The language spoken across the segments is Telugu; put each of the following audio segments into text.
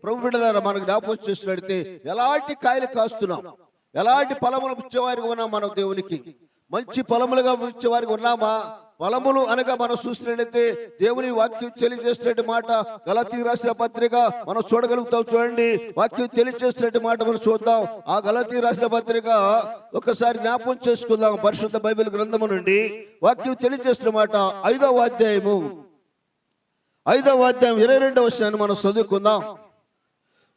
ప్రభు బిడ్డలారా మనకు జ్ఞాపకం చేసినట్లయితే ఎలాంటి కాయలు కాస్తున్నాం, ఎలాంటి ఫలములు ఇచ్చేవారికి ఉన్నాం. మనం దేవునికి మంచి ఫలములుగా ఇచ్చేవారికి ఉన్నామా? ఫలములు అనగా మనం చూసినట్లయితే దేవుని వాక్యం తెలియజేస్తున్న మాట గలతీయులకు రాసిన పత్రిక మనం చూడగలుగుతాం. చూడండి, వాక్యం తెలియజేస్తున్న మాట మనం చూద్దాం. ఆ గలతీయులకు రాసిన పత్రిక ఒకసారి జ్ఞాపకం చేసుకుందాం. పరిశుద్ధ బైబిల్ గ్రంథము నుండి వాక్యం తెలియజేస్తున్న మాట 5వ అధ్యాయము 22వ వచనాన్ని మనం చదువుకుందాం.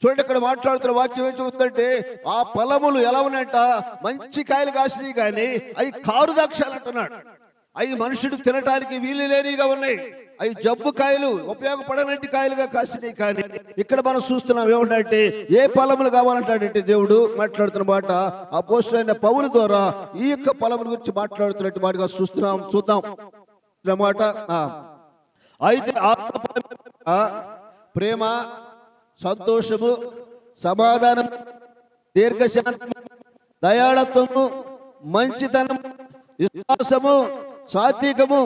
చూడండి, ఇక్కడ మాట్లాడుతున్న వాక్యం ఏం చెబుతుందంటే ఆ ఫలములు ఎలా ఉన్నాయంట, మంచి కాయలు కాసినాయి కానీ అవి కారు ద్రాక్షాలు అంటున్నాడు. అవి మనుషుడు తినటానికి వీలు లేనిగా ఉన్నాయి. అవి జబ్బు కాయలు, ఉపయోగపడనంటి కాయలుగా కాసినాయి. కానీ ఇక్కడ మనం చూస్తున్నాం ఏమంటే ఏ ఫలములు కావాలంటాడంటే దేవుడు మాట్లాడుతున్న మాట అపోస్తలుడైన పౌలు ద్వారా ఈ యొక్క ఫలముల గురించి మాట్లాడుతున్నట్టు వాటిగా చూద్దాం మాట. అయితే ప్రేమ, సంతోషము, సమాధానం, దీర్ఘశాంతము, దయాళత్వము, మంచితనం, విశ్వాసము, సాత్వికము,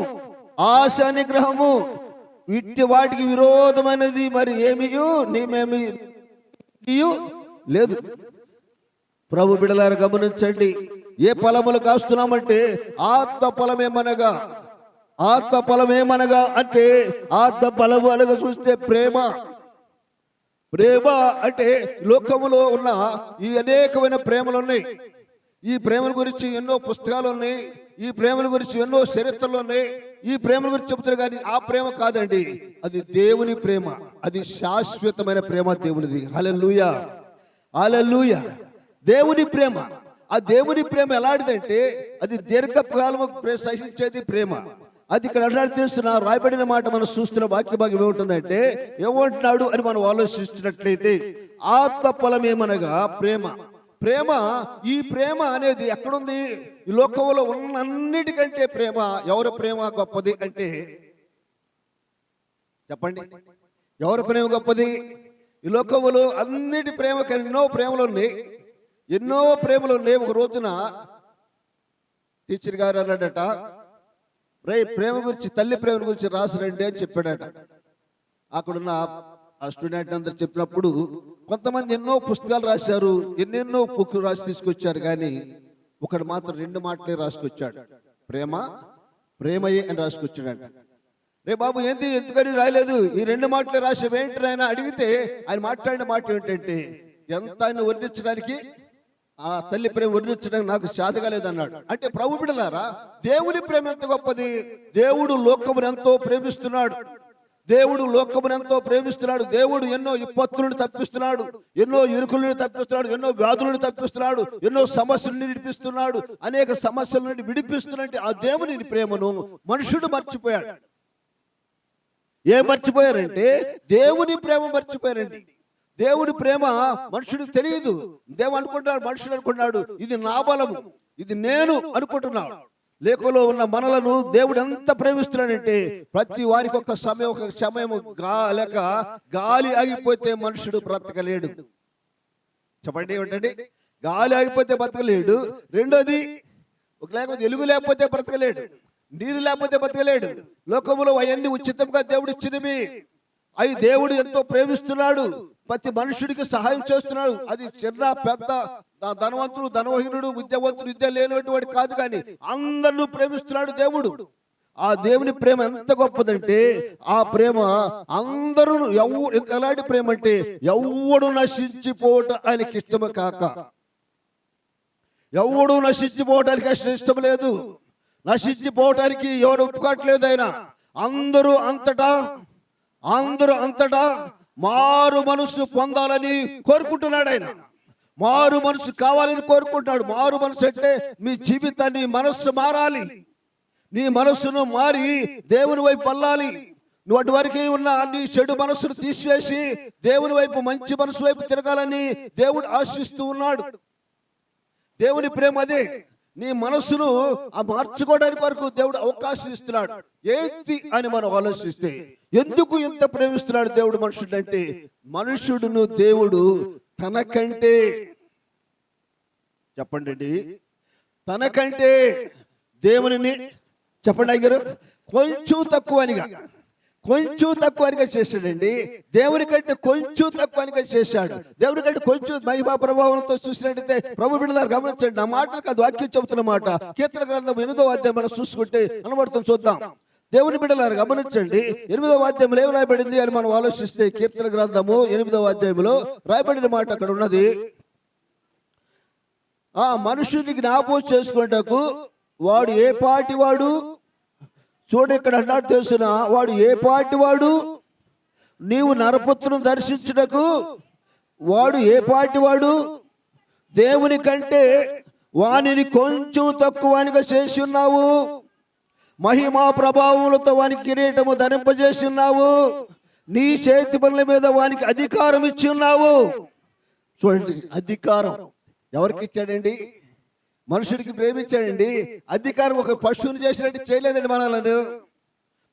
ఆశ నిగ్రహము, ఇట్టి వాటికి విరోధమైనది మరి ఏమీ లేదు. ప్రభు బిడలారా గమనించండి, ఏ ఫలములు కాస్తున్నామంటే ఆత్మ ఫలమేమనగా అంటే ఆత్మ ఫలము అనగా చూస్తే ప్రేమ అంటే లోకములో ఉన్న ఈ అనేకమైన ప్రేమలు ఉన్నాయి. ఈ ప్రేమల గురించి ఎన్నో పుస్తకాలు ఉన్నాయి. ఈ ప్రేమల గురించి ఎన్నో చరిత్రలు ఉన్నాయి. ఈ ప్రేమల గురించి చెబుతారు కానీ ఆ ప్రేమ కాదండి, అది దేవుని ప్రేమ. అది శాశ్వతమైన ప్రేమ దేవునిది. హల్లెలూయా, హల్లెలూయా. దేవుని ప్రేమ, ఆ దేవుని ప్రేమ ఎలాంటిదంటే అది దీర్ఘకాలము సహించేది ప్రేమ. అది ఇక్కడ అన్నాడు తెలుస్తున్నా రాయబడిన మాట మనం చూస్తున్న వాక్య భాగం ఏముంటుందంటే ఏమంటున్నాడు అని మనం ఆలోచిస్తున్నట్లయితే ఆత్మ ఫలం ఏమనగా ప్రేమ. ఈ ప్రేమ అనేది ఎక్కడుంది? ఈ లోకంలో ఉన్న అన్నిటికంటే ప్రేమ, ఎవరి ప్రేమ గొప్పది అంటే చెప్పండి, ఎవరి ప్రేమ గొప్పది? ఈ లోకంలో అన్నిటి ప్రేమ ఎన్నో ప్రేమలు ఉన్నాయి. ఒక రోజున టీచర్ గారు అన్నాడట, ప్రేమ గురించి, తల్లి ప్రేమ గురించి రాసిరండి అని చెప్పాడట. అక్కడున్న ఆ స్టూడెంట్ అందరు చెప్పినప్పుడు కొంతమంది ఎన్నో పుస్తకాలు రాశారు, ఎన్నెన్నో బుక్లు రాసి తీసుకొచ్చారు. కానీ ఒకడు మాత్రం 2 మాటలే రాసుకొచ్చాడు, ప్రేమయే అని రాసుకొచ్చాడట. రే బాబు ఏంటి, ఎందుకని రాయలేదు? ఈ 2 మాటలే రాసేవేంటి ఆయన అడిగితే ఆయన మాట్లాడిన మాట ఏంటంటే ఎంత ఆయన వర్ణించడానికి, ఆ తల్లి ప్రేమ వర్ణించడానికి నాకు చేతగాలేదన్నాడు. అంటే ప్రభు బిడ్డలారా, దేవుని ప్రేమ ఎంత గొప్పది! దేవుడు లోకమును ఎంతో ప్రేమిస్తున్నాడు. దేవుడు ఎన్నో విపత్తులను తప్పిస్తున్నాడు, ఎన్నో ఇరుకులను తప్పిస్తున్నాడు, ఎన్నో వ్యాధులను తప్పిస్తున్నాడు, ఎన్నో సమస్యలను విడిపిస్తున్నాడు, అనేక సమస్యల నుండి విడిపిస్తున్నట్టు ఆ దేవుని ప్రేమను మనుషుడు మర్చిపోయాడు. ఏం మర్చిపోయారంటే దేవుని ప్రేమ మర్చిపోయారండి. దేవుడి ప్రేమ మనుషుడికి తెలియదు. మనుషుడు అనుకుంటున్నాడు ఇది నా బలము, ఇది నేను అనుకుంటున్నాడు. లేఖలో ఉన్న మనలను దేవుడు ఎంత ప్రేమిస్తున్నాడంటే ప్రతి వారికి ఒక సమయం లేక గాలి ఆగిపోతే మనుషుడు బ్రతకలేడు. చెప్పండి ఏమిటండి? గాలి ఆగిపోతే బ్రతకలేడు. రెండోది, లేకపోతే వెలుగు లేకపోతే బ్రతకలేడు, నీరు లేకపోతే బ్రతకలేడు. లోకములో అవన్నీ ఉచితంగా దేవుడు ఇచ్చినవి. అవి దేవుడు ఎంతో ప్రేమిస్తున్నాడు. ప్రతి మనుషుడికి సహాయం చేస్తున్నాడు. అది చిన్న పెద్ద, ధనవంతుడు ధనవహీనుడు, విద్యావంతుడు విద్య లేనటువంటి కాదు, కానీ అందరినీ ప్రేమిస్తున్నాడు దేవుడు. ఆ దేవుని ప్రేమ ఎంత గొప్పదంటే ఆ ప్రేమ అందరూ ఎలాంటి ప్రేమ అంటే ఎవడు నశించిపోవటం ఆయనకి ఇష్టము కాక, ఎవడు నశించిపోవటానికి ఇష్టం లేదు. నశించిపోవటానికి ఎవడు ఒప్పుకోవట్లేదు. ఆయన అందరూ అంతటా మారు మనసు పొందాలని కోరుకుంటున్నాడు. ఆయన మారు మనసు కావాలని కోరుకుంటున్నాడు. మారు మనసు అంటే మీ జీవితాన్ని, మనస్సు మారాలి. నీ మనస్సును మారి దేవుని వైపు వెళ్ళాలి. నువ్వు అటు వరకు ఉన్న నీ చెడు మనస్సును తీసివేసి దేవుని వైపు, మంచి మనసు వైపు తిరగాలని దేవుడు ఆశిస్తూ ఉన్నాడు. దేవుని ప్రేమ అదే. నీ మనస్సును మార్చుకోవడానికి వరకు దేవుడు అవకాశం ఇస్తున్నాడు. ఏంటి అని మనం ఆలోచిస్తే ఎందుకు ఇంత ప్రేమిస్తున్నాడు దేవుడు మనుషుడు అంటే, మనుషుడును దేవుడు తనకంటే, చెప్పండి, తనకంటే దేవుని, చెప్పండి అయ్యారు, కొంచెం కొంచెం తక్కువగా చేశాడండి. దేవుని కంటే కొంచెం తక్కువగా చేశాడు. దేవుని కంటే కొంచెం మహిమా ప్రభావంతో చూసినట్టయితే ప్రభు బిడ్డలారా గమనించండి, నా మాటలు కాదు వాక్యం చెబుతున్న మాట. కీర్తన గ్రంథం 8వ అధ్యాయం మనం చూసుకుంటే కనబడుతుంది, చూద్దాం. దేవుని బిడ్డలారా గమనించండి, 8వ అధ్యాయంలో ఏం రాయబడింది అని మనం ఆలోచిస్తే, కీర్తన గ్రంథము 8వ అధ్యాయంలో రాయబడిన మాట అక్కడ ఉన్నది. ఆ మనుషునికి జ్ఞాపకం చేసుకున్నటకు వాడు ఏ పాటి వాడు, చూడు ఇక్కడ అన్నాడు తెలుసిన, వాడు ఏ పాటి వాడు, నీవు నరపుత్రును దర్శించుటకు వాడు ఏ పాటి వాడు, దేవుని కంటే వానిని కొంచెం తక్కువగా చేసి ఉన్నావు, మహిమా ప్రభావములతో వానికి కిరీటము ధరింపజేసి ఉన్నావు, నీ చేతి పనుల మీద వానికి అధికారం ఇచ్చి ఉన్నావు. చూడండి, అధికారం ఎవరికి ఇచ్చాడండి? మనుషుడికి ప్రేమించాడండి. అధికారం ఒక పశువుని చేసినట్టు చేయలేదండి మనలను.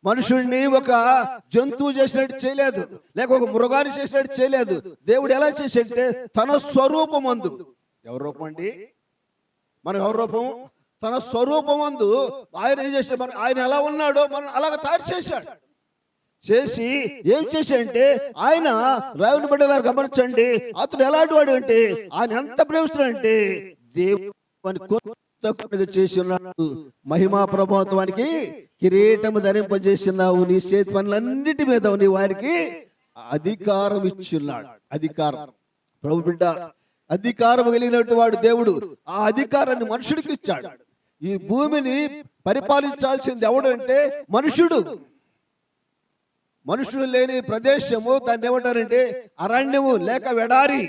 మనుషుడిని ఒక జంతువు చేసినట్టు చేయలేదు, లేక ఒక మృగాన్ని చేసినట్టు చేయలేదు. దేవుడు ఎలా చేశాడంటే తన స్వరూపమందు, ఎవరి రూపం అండి? మనం ఎవరి రూపం? తన స్వరూపమందు ఆయన ఏం చేశాడు? ఆయన ఎలా ఉన్నాడో మనం అలాగ తయారు చేశాడు. చేసి ఏం చేశాడంటే ఆయన రావుని బిడ్డలారా గమనించండి, అతను ఎలాంటి వాడు అంటే ఆయన ఎంత ప్రేమిస్తున్నాడంటే దేవుని చేసి ఉన్నాడు, మహిమా ప్రభావానికి కిరీటము ధరింపజేస్తున్నావు, నీ చేతి పనులన్నిటి మీద నీ వారికి అధికారం ఇచ్చున్నాడు. అధికారం, ప్రభు బిడ్డ అధికారం కలిగినట్టు వాడు దేవుడు. ఆ అధికారాన్ని మనుషుడికి ఇచ్చాడు. ఈ భూమిని పరిపాలించాల్సింది ఎవడు అంటే మనుషుడు. మనుషులు లేని ప్రదేశము దాన్ని ఏమంటారంటే అరణ్యము లేక వెడారి,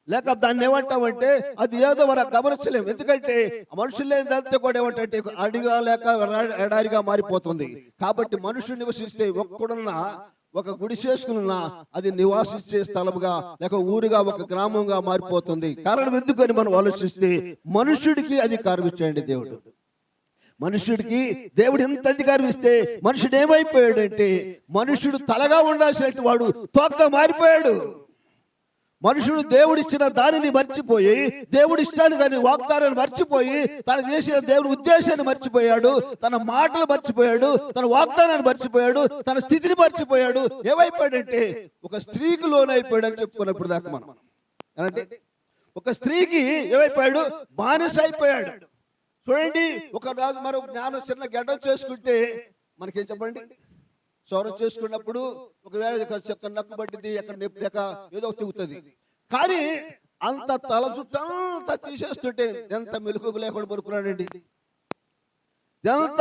లేక దాన్ని ఏమంటామంటే అది ఏదో మనం గమనించలేము. ఎందుకంటే మనుషులు లేని దాంతో కూడా ఏమంటే అడిగా లేక ఎడారిగా మారిపోతుంది. కాబట్టి మనుషులు నివసిస్తే ఒక్కడున్నా ఒక గుడి చేసుకున్నా అది నివాసించే స్థలముగా లేక ఊరుగా ఒక గ్రామంగా మారిపోతుంది. కారణం ఎందుకని మనం ఆలోచిస్తే మనుషుడికి అధికారం ఇచ్చాడు దేవుడు. మనుషుడికి దేవుడు ఎంత అధికారం ఇస్తే మనుషుడు ఏమైపోయాడు అంటే మనుషుడు తలగా ఉండాల్సిన వాడు తోక మారిపోయాడు. మనుషుడు దేవుడిచ్చిన దానిని మర్చిపోయి, దేవుడి ఇష్టాన్ని దాని వాగ్దానాన్ని మర్చిపోయి, తను చేసిన దేవుడి ఉద్దేశాన్ని మర్చిపోయాడు, తన మాటలు మర్చిపోయాడు, తన వాగ్దానాన్ని మర్చిపోయాడు, తన స్థితిని మర్చిపోయాడు. ఏమైపోయాడంటే ఒక స్త్రీకి లోనైపోయాడు అని చెప్పుకున్నప్పుడు దాకా మనం అంటే ఒక స్త్రీకి ఏమైపోయాడు? బానిస అయిపోయాడు. చూడండి, ఒక రాజు మరో జ్ఞానం చిన్న గడ్డం చేసుకుంటే మనకేం చెప్పండి, సౌరం చేసుకున్నప్పుడు ఒకవేళ చెక్క నక్కుబడ్డిది, ఎక్కడ నొప్పి లేక ఏదో తిరుగుతుంది. కానీ అంత తల జుట్టంతా తీసేస్తుంటే ఎంత మెలుకు లేకుండా పడుకున్నాడండి. ఎంత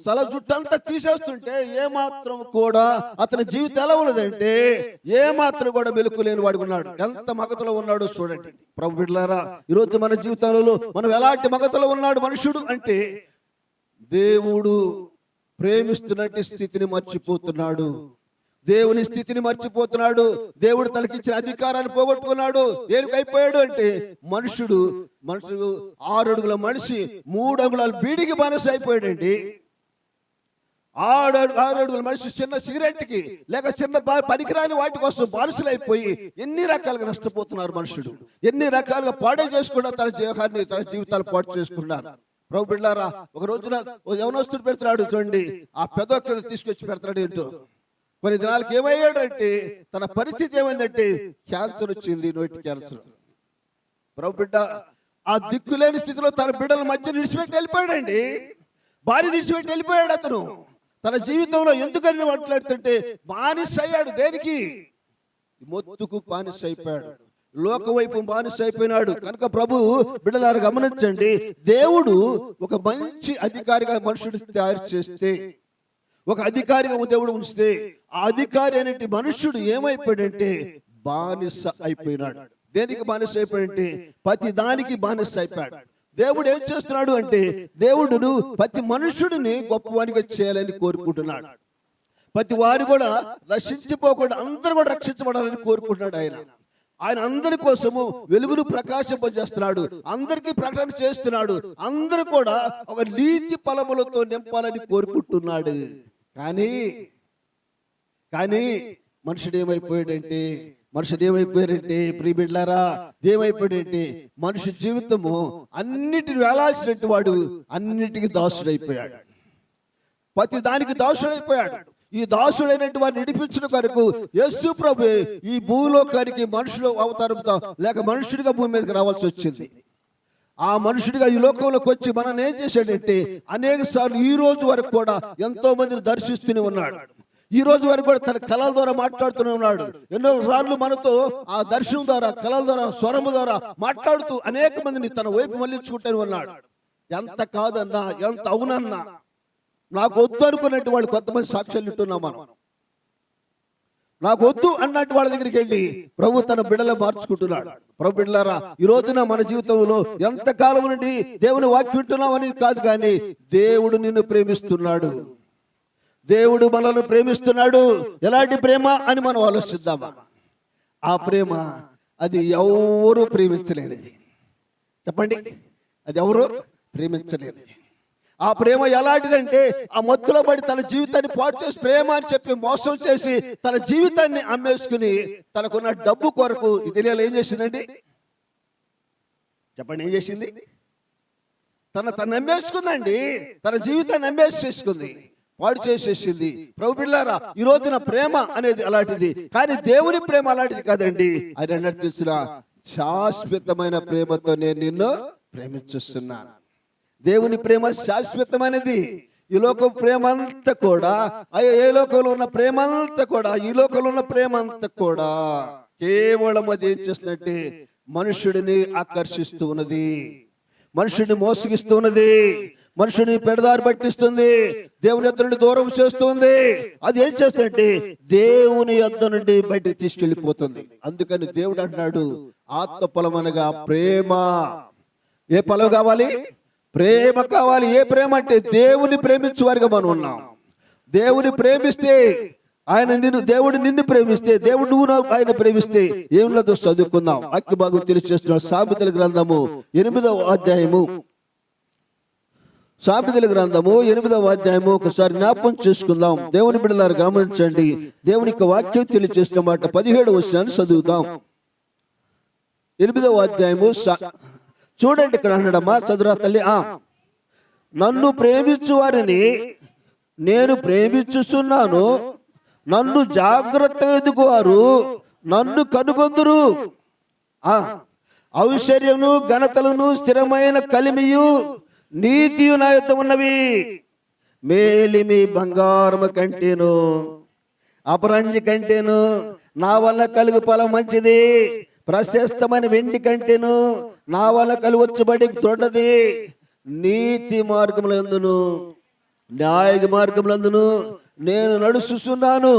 తల జుట్టంతా తీసేస్తుంటే ఏమాత్రం కూడా అతని జీవితం ఎలా ఉన్నదంటే ఏమాత్రం కూడా మెలుకు లేని వాడుకున్నాడు. ఎంత మగతలో ఉన్నాడు చూడండి. ప్రభు బిడ్డలారా, ఈరోజు మన జీవితాలలో మనం ఎలాంటి మగతలో ఉన్నాడు మనుషుడు అంటే దేవుడు ప్రేమిస్తున్నట్టు స్థితిని మర్చిపోతున్నాడు, దేవుని స్థితిని మర్చిపోతున్నాడు, దేవుడు తనకిచ్చిన అధికారాన్ని పోగొట్టుకున్నాడు. దేనికైపోయాడు అంటే మనుషుడు 6 అడుగుల మనిషి 3 అంగుళాల బీడికి బానిస అయిపోయాడండి. 6 అడుగుల మనిషి చిన్న సిగరెట్కి లేక చిన్న పనికిరాని వాటి కోసం బానిసలు అయిపోయి ఎన్ని రకాలుగా నష్టపోతున్నారు మనుషుడు. ఎన్ని రకాలుగా పాడే చేసుకున్నారు, తన జీవితాన్ని తన జీవితాలు పాడు చేసుకున్నారు. ప్రభు బిడ్డలారా, ఒక రోజున యవనస్తుడు పెడతాడు చూడండి, ఆ పెదొక్కలు తీసుకొచ్చి పెడతాడు. ఏంటో కొన్ని దినాలకు ఏమయ్యాడు అంటే తన పరిస్థితి ఏమైందంటే క్యాన్సర్ వచ్చింది, నోటి క్యాన్సర్. ప్రభు బిడ్డ ఆ దిక్కులేని స్థితిలో తన బిడ్డల మధ్య నిడిచిపెట్టి వెళ్ళిపోయాడండి. భార్య నిడిచిపెట్టి వెళ్ళిపోయాడు అతను. తన జీవితంలో ఎందుకని మాట్లాడుతుంటే బానిస అయ్యాడు. దేనికి? మొత్తుకు బానిస అయిపోయాడు, లోక వైపు బానిస అయిపోయినాడు. కనుక ప్రభు బిడ్డలారా గమనించండి, దేవుడు ఒక మంచి అధికారిగా మనుషుడు తయారు చేస్తే, ఒక అధికారిగా దేవుడు ఉంచితే ఆ అధికారి అనేటి మనుషుడు ఏమైపోయాడంటే బానిస అయిపోయినాడు. దేనికి బానిస అయిపోయాడంటే ప్రతి దానికి బానిస అయిపోయాడు. దేవుడు ఏం చేస్తున్నాడు అంటే దేవుడును ప్రతి మనుషుడిని గొప్పవానిగా చేయాలని కోరుకుంటున్నాడు. ప్రతి వారు కూడా రక్షించిపోకుండా అందరూ కూడా రక్షించబడాలని కోరుకుంటున్నాడు. ఆయన అందరి కోసము వెలుగును ప్రకాశింపజేస్తున్నాడు, అందరికీ ప్రకటన చేస్తున్నాడు, అందరూ కూడా ఒక నీతి ఫలములతో నింపాలని కోరుకుంటున్నాడు. కానీ మనుషుడు ఏమైపోయాడంటే ప్రియ బిడ్డలారా, ఏమైపోయాడంటే మనిషి జీవితము అన్నిటిని వేలాల్సినట్టు వాడు అన్నిటికీ దాసుడైపోయాడు, ప్రతి దానికి దాసుడైపోయాడు. ఈ దాసుడైనటువంటి వారిని విడిపించిన కొరకు యేసు ప్రభు ఈ భూలోకానికి మనుషుల అవతారంతో లేక మనుషుడిగా భూమి మీదకి రావాల్సి వచ్చింది. ఆ మనుషుడిగా ఈ లోకంలోకి వచ్చి మనం ఏం చేశాడంటే అనేక సార్లు ఈ రోజు వరకు కూడా ఎంతో మందిని దర్శిస్తూనే ఉన్నాడు. ఈ రోజు వరకు కూడా తన కళల ద్వారా మాట్లాడుతూనే ఉన్నాడు. ఎన్నో సార్లు మనతో ఆ దర్శనం ద్వారా, కళల ద్వారా, స్వరము ద్వారా మాట్లాడుతూ అనేక మందిని తన వైపు మళ్ళించుకుంటూనే ఉన్నాడు. ఎంత కాదన్నా, ఎంత అవునన్నా, నాకు వద్దు అనుకున్నట్టు వాళ్ళు కొంతమంది సాక్ష్యాలు ఇట్టున్నాం. మనం నాకు వద్దు అన్నట్టు వాళ్ళ దగ్గరికి వెళ్ళి ప్రభు తన బిడ్డలు మార్చుకుంటున్నాడు. ప్రభు బిడ్డలారా, ఈ రోజున మన జీవితంలో ఎంతకాలం నుండి దేవుని వాక్యం వింటున్నామని కాదు, కానీ దేవుడు నిన్ను ప్రేమిస్తున్నాడు. దేవుడు మనల్ని ప్రేమిస్తున్నాడు. ఎలాంటి ప్రేమ అని మనం ఆలోచిద్దామా? ఆ ప్రేమ అది ఎవరు ప్రేమించలేనిది. చెప్పండి, అది ఎవరు ప్రేమించలేనిది. ఆ ప్రేమ ఎలాంటిదంటే ఆ మత్తులో పడి తన జీవితాన్ని పాడు చేసి ప్రేమ అని చెప్పి మోసం చేసి తన జీవితాన్ని అమ్మేసుకుని తనకున్న డబ్బు కొరకు ఇది ఏం చేసిందండి? చెప్పండి, ఏం చేసింది? తను అమ్మేసుకుందండి. తన జీవితాన్ని అమ్మేసేసుకుంది, పాడు చేసేసింది. ప్రభు బిడ్డలారా, ఈ రోజున ప్రేమ అనేది అలాంటిది, కానీ దేవుని ప్రేమ అలాంటిది కాదండి. ఆయన అన్నట్టు తెలిసిన శాశ్వతమైన ప్రేమతో నేను నిన్ను ప్రేమించుస్తున్నాను. దేవుని ప్రేమ శాశ్వతమైనది. ఈ లోక ప్రేమ అంతా కూడా, ఏ లోకంలో ఉన్న ప్రేమ అంతా కూడా, ఈ లోకంలో ఉన్న ప్రేమ అంతా కూడా కేవలం అది ఏం చేస్తున్నట్టే మనుషుడిని ఆకర్షిస్తూ ఉన్నది, మనుషుడిని మోసగిస్తూ ఉన్నది, మనుషుని పెడదారి పట్టిస్తుంది, దేవుని యొద్ద నుండి దూరం చేస్తుంది. అది ఏం చేస్తుందంటే దేవుని యొద్ద నుండి బయటకు తీసుకెళ్లిపోతుంది. అందుకని దేవుడు అంటున్నాడు, ఆత్మ ఫలం అనగా ప్రేమ. ఏ ఫలం కావాలి? ప్రేమ కావాలి. ఏ ప్రేమ అంటే దేవుని ప్రేమించే వారిగా మనం ఉన్నాం. దేవుని ప్రేమిస్తే దేవుడు నిన్ను ప్రేమిస్తే, దేవుడు నువ్వు ఆయన ప్రేమిస్తే ఏమున్నదో చదువుకుందాం. వాక్య భాగం తెలియజేస్తున్నాడు. సామెతల గ్రంథము 8వ అధ్యాయము, సామెతల గ్రంథము 8వ అధ్యాయము ఒకసారి జ్ఞాపకం చేసుకుందాం. దేవుని బిడ్డలారా గమనించండి. దేవుని యొక్క వాక్యం తెలియజేస్తున్న మాట 17వ వచనాన్ని చదువుదాం. 8వ అధ్యాయము చూడండి, ఇక్కడ అన్నాడమ్మా, చదురా తల్లి. నన్ను ప్రేమించు వారిని నేను ప్రేమించుస్తున్నాను, నన్ను జాగ్రత్తగా ఎదుగువారు నన్ను కనుగొందురు. ఐశ్వర్యమును ఘనతలను స్థిరమైన కలిమియు నీతియు నా యొద్ద ఉన్నవి. మేలిమి బంగారము కంటేను అపరంజి కంటేను నా వల్ల కలుగు ఫలం మంచిది. ప్రశస్తమైన వెండి కంటేను నా వల్ల కలుగొచ్చుబడి తొండది. నీతి మార్గములందును న్యాయ మార్గములందును నేను నడుస్తున్నాను.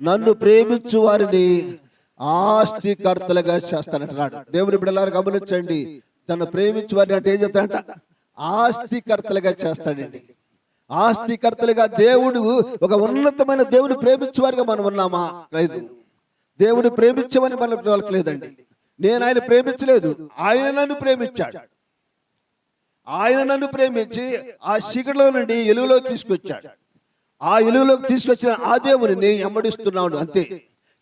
నన్ను ప్రేమించు వారిని ఆస్తికర్తలుగా చేస్తానంటున్నాడు. దేవుని బిడ్డలారా గమనించండి. తను ప్రేమించు వారిని అంటే ఏం చేస్తాడంట? ఆస్తికర్తలుగా చేస్తాడండి. ఆస్తికర్తలుగా దేవుడు ఒక ఉన్నతమైన దేవుని ప్రేమించే వారిగా మనం ఉన్నామా? లేదు. దేవుని ప్రేమించమని మనం వాళ్ళకి లేదండి. నేను ఆయన ప్రేమించలేదు, ఆయన నన్ను ప్రేమించాడు. ఆయన నన్ను ప్రేమించి ఆ చీకటిలో నుండి వెలుగులో తీసుకొచ్చాడు. ఆ వెలుగులోకి తీసుకొచ్చిన ఆ దేవుని ఎమ్మడిస్తున్నాడు అంతే.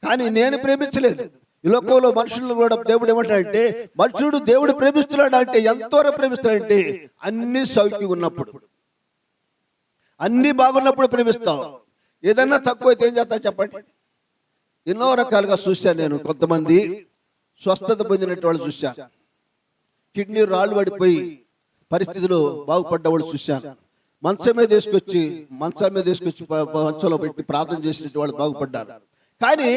కానీ నేను ప్రేమించలేదు. ఈ లోకంలో మనుషులను కూడా దేవుడు ఏమంటాడంటే, మనుషుడు దేవుడు ప్రేమిస్తున్నాడు అంటే ఎంతవరకు ప్రేమిస్తాడంటే అన్ని సౌఖ్యం ఉన్నప్పుడు, అన్ని బాగున్నప్పుడు ప్రేమిస్తావు. ఏదన్నా తక్కువైతే ఏం చేస్తా చెప్పండి? ఎన్నో రకాలుగా చూశాను నేను. కొంతమంది స్వస్థత పొందినట్టు వాళ్ళు చూశాను, కిడ్నీ రాళ్ళు పడిపోయి పరిస్థితిలో బాగుపడ్డ వాళ్ళు చూశాను, మంచం మీద తీసుకొచ్చి మంచంలో పెట్టి ప్రార్థన చేసినట్టు వాళ్ళు బాగుపడ్డారు. కానీ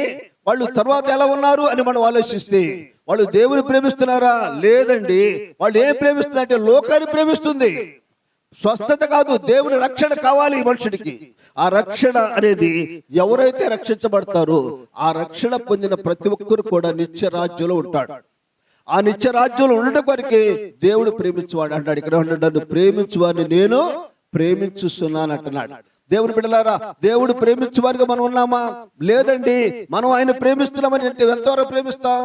వాళ్ళు తర్వాత ఎలా ఉన్నారు అని మనం ఆలోచిస్తే వాళ్ళు దేవుని ప్రేమిస్తున్నారా? లేదండి. వాళ్ళు ఏం ప్రేమిస్తున్నారంటే లోకాన్ని ప్రేమిస్తుంది. స్వస్థత కాదు, దేవుని రక్షణ కావాలి మనుషుడికి. ఆ రక్షణ అనేది ఎవరైతే రక్షించబడతారో ఆ రక్షణ పొందిన ప్రతి ఒక్కరు కూడా నిత్య రాజ్యంలో ఉంటాడు. ఆ నిత్య రాజ్యంలో ఉండడం కొరకే దేవుడు ప్రేమించువాడు అంటాడు. ఇక్కడ నన్ను ప్రేమించువాడిని నేను ప్రేమించుస్తున్నాను అంటున్నాడు. దేవుని బిడ్డలారా, దేవుడు ప్రేమించువారిగా మనం ఉన్నామా? లేదండి. మనం ఆయన ప్రేమిస్తున్నామని అంటే ఎంతవరకు ప్రేమిస్తాం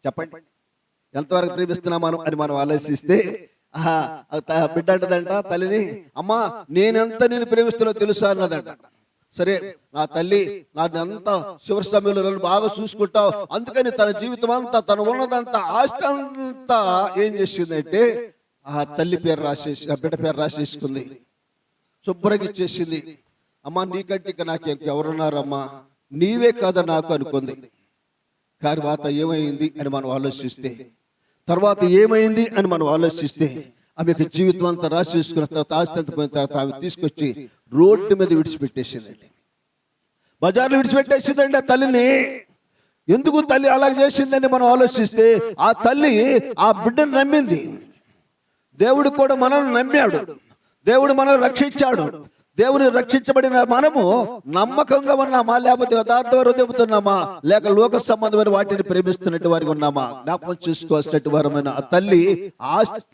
చెప్పండి? ఎంతవరకు ప్రేమిస్తున్నాం అని మనం ఆలోచిస్తే బిడ్డ అంటదంట తల్లిని, అమ్మా నేనెంత నేను ప్రేమిస్తున్నా తెలుసా అన్నదంట. సరే, నా తల్లి నాది అంత చివరి సమయంలో నన్ను బాగా చూసుకుంటావు, అందుకని తన జీవితం అంతా తను ఉన్నదంతా ఆస్తి అంతా ఏం చేసిందంటే ఆ తల్లి పేరు రాసేసి ఆ బిడ్డ పేరు రాసేసుకుంది, శుభ్రంగా ఇచ్చేసింది. అమ్మా నీకంటే ఇక నాకు ఎవరున్నారమ్మా, నీవే కదా నాకు అనుకుంది. తర్వాత ఏమైంది అని మనం ఆలోచిస్తే, ఆమెకు జీవితం అంతా రాసేసుకున్న తర్వాత, ఆస్తి అంతా పోయిన తర్వాత ఆమె తీసుకొచ్చి రోడ్డు మీద విడిచిపెట్టేసిందండి, బజార్లో విడిచిపెట్టేసిందండి ఆ తల్లిని. ఎందుకు తల్లి అలా చేసిందని మనం ఆలోచిస్తే, ఆ తల్లి ఆ బిడ్డను నమ్మింది. దేవుడు కూడా మనల్ని నమ్మాడు, దేవుడు మనల్ని రక్షించాడు. దేవుని రక్షించబడిన మనము నమ్మకంగా ఉన్నామా, లేకపోతే యథార్థ హృదయంతోన్నామా, లేక లోక సంబంధమైన వాటిని ప్రేమిస్తున్నట్టు వారికి ఉన్నామా? జ్ఞాపకం చేసుకోవాల్సినట్టు వారమైన ఆ తల్లి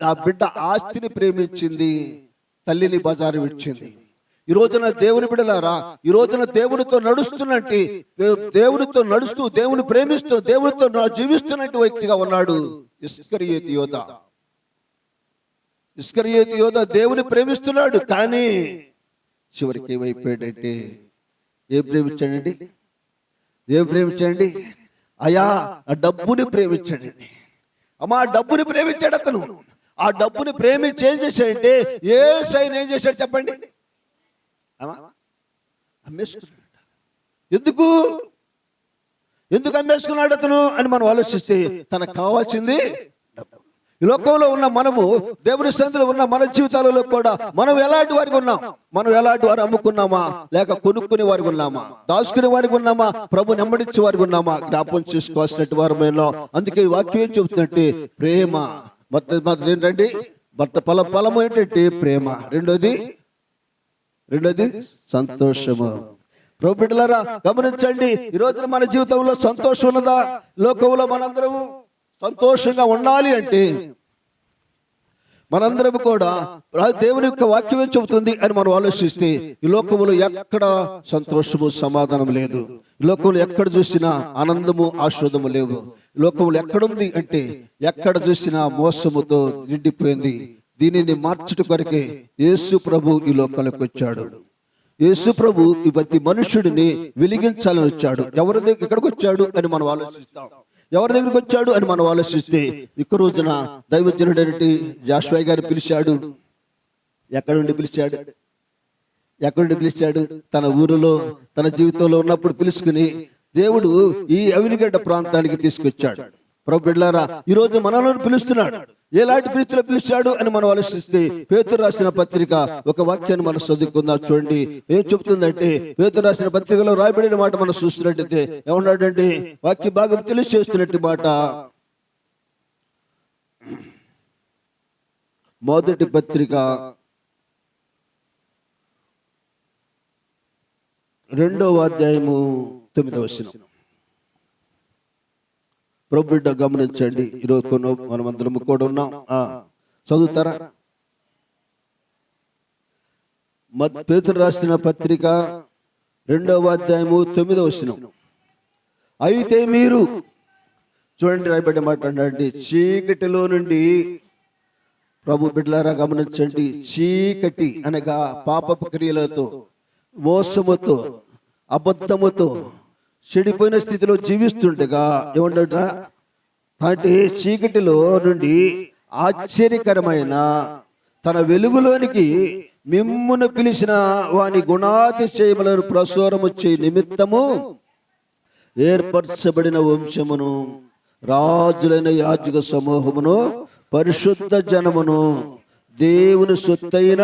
ఆ బిడ్డ ఆస్తిని ప్రేమించింది, తల్లిని బజారు విడిచింది. ఈ రోజున దేవుని బిడ్డలారా, ఈ రోజున దేవునితో నడుస్తున్నట్టు, దేవునితో నడుస్తూ, దేవుని ప్రేమిస్తూ, దేవునితో జీవిస్తున్నట్టు వ్యక్తిగా ఉన్నాడు ఇస్కరియోతు యోధ. ఇస్కరియోతు యోధ దేవుని ప్రేమిస్తున్నాడు, కానీ చివరికి ఏమైపోయాడంటే, ఏం ప్రేమించాడండి? అయ్యా ఆ డబ్బుని ప్రేమించాడండి. అమ్మా ఆ డబ్బుని ప్రేమించాడు అతను. ఆ డబ్బుని ప్రేమించి ఏం చేశాడంటే, ఏ సైన్ ఏం చేశాడు చెప్పండి? అమ్మేసుకున్నాడు. ఎందుకు అమ్మేసుకున్నాడు అతను అని మనం ఆలోచిస్తే, తనకు కావాల్సింది డబ్బు. ఈ లోకంలో ఉన్న మనము, దేవుని సన్నిధిలో ఉన్న మన జీవితాలలో కూడా మనం ఎలాంటి వారికి ఉన్నాం? మనం ఎలాంటి వారు? అమ్ముకున్నామా, లేక కొనుక్కునే వారికి ఉన్నామా, దాచుకునే వారికి ఉన్నామా, ప్రభు నెమ్మడించే వారికి ఉన్నామా? జ్ఞాపకం చేసుకోవాల్సినట్టు వారమేనా? అందుకే ఈ వాక్యం ఏం చెబుతుందంటే, ప్రేమ మొదటి ఏంటండి? ఫలము ఏంటంటే ప్రేమ. రెండోది సంతోషము. ప్రభు బిడ్డలారా గమనించండి, ఈ రోజున మన జీవితంలో సంతోషం ఉన్నదా? లోకంలో మనందరం సంతోషంగా ఉండాలి అంటే మనందరం కూడా దేవుని యొక్క వాక్యమే చెబుతుంది అని మనం ఆలోచిస్తే, ఈ లోకములో ఎక్కడ సంతోషము, సమాధానం లేదు. ఈ లోకంలో ఎక్కడ చూసినా ఆనందము, ఆశ్వాదము లేవు. ఈ లోకములో ఎక్కడుంది అంటే, ఎక్కడ చూసినా మోసముతో నిండిపోయింది. దీనిని మార్చుట కొరకే యేసు ప్రభు ఈ లోకాలకు వచ్చాడు. యేసు ప్రభు ఈ ప్రతి మనుష్యుడిని వెలిగించాలని వచ్చాడు. ఎవరి దగ్గర ఇక్కడికి వచ్చాడు అని మనం ఆలోచిస్తాం. ఎవరి దగ్గరికి వచ్చాడు అని మనం ఆలోచిస్తే, ఇక రోజున దైవజనుడైనటువంటి జాషువా గారిని పిలిచాడు. ఎక్కడి నుండి పిలిచాడు? తన ఊరిలో, తన జీవితంలో ఉన్నప్పుడు పిలుచుకుని దేవుడు ఈ అవినిగడ్డ ప్రాంతానికి తీసుకొచ్చాడు. ప్రభు బిడ్డలారా, ఈ రోజు మనల్ని పిలుస్తున్నాడు. ఎలాంటి ప్రీతిలో పిలిచాడు అని మనం ఆలోచిస్తే, పేతురు రాసిన పత్రిక ఒక వాక్యాన్ని మనం చదువుకుందాం. చూడండి ఏం చెప్తుందంటే, పేతురు రాసిన పత్రికలో రాయబడిన మాట మనం చూస్తున్నట్టయితే ఏమన్నాడంటే, వాక్య భాగం తెలియజేస్తున్నట్టు మాట. మొదటి పత్రిక 2వ అధ్యాయము 9వ వచనం. ప్రభు బిడ్డ గమనించండి, ఈరోజు మనమందరం కూడా ఉన్నాం. చదువుతారా? పేతురు రాసిన పత్రిక 2వ అధ్యాయము 9వ వచనం. అయితే మీరు, చూడండి రాయబడ్డ మాట అండి, చీకటిలో నుండి, ప్రభు బిడ్డలారా గమనించండి, చీకటి అనగా పాపపు క్రియలతో, మోసముతో, అబద్ధముతో చెడిపోయిన స్థితిలో జీవిస్తుండగా ఏమంట, అంటే చీకటిలో నుండి ఆశ్చర్యకరమైన తన వెలుగులోనికి మిమ్మును పిలిచిన వాని గుణాతిశయములను ప్రసారము చే నిమిత్తము ఏర్పరచబడిన వంశమును, రాజులైన యాజక సమూహమును, పరిశుద్ధ జనమును, దేవుని సొత్తైన